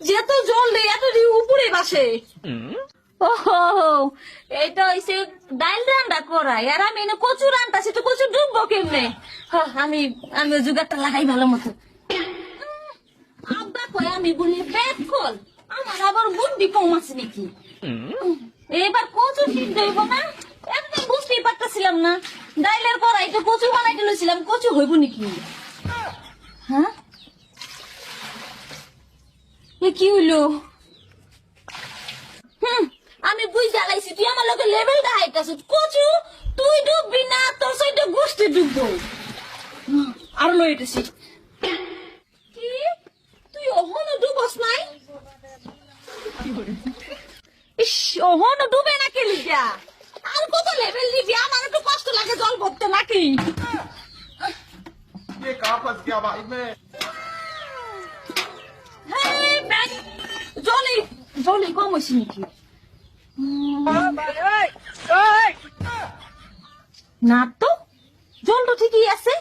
যেত জল দেয় এত উপরে বাসে। ওহো, এইটা হইছে ডাইল রান্না করা, আর আমি এনে কচু রান্নাছি, তো কচু ডুববো কেমনে? আমি আমি ওই জুগারটা লাগাই ভালো মতো। আব্বা কয় আমি বলি পেট খোল, আমার আবার বুদ্ধি কম আছে নাকি? এবার কচু সিদ্ধ হইব না, একদম বুঝতেই পারতেছিলাম না। ডাইলের করাই তো কচু বানাইতে লইছিলাম, কচু হইব নাকি? হ্যাঁ, এ কি হইলো? আমি বুঝ জ্বালাইছি, তুই আমার লোকের লেভেলটা হাইটাছিস। কচু তুই ডুববি না, তোর সাইডে গোষ্ঠী ডুববো। আর লইতেছি কি, তুই ওহনো ডুবস নাই? ইস, ওহনো ডুবে না কে লিগা? আর কত লেভেল নিবি? আমার একটু কষ্ট লাগে জল ভরতে নাকি? ये कहाँ फंस गया भाई मैं। হ্যাঁ, জলি জলি কম হয়েছে নাকি? না তো, জল তো ঠিকই আছে।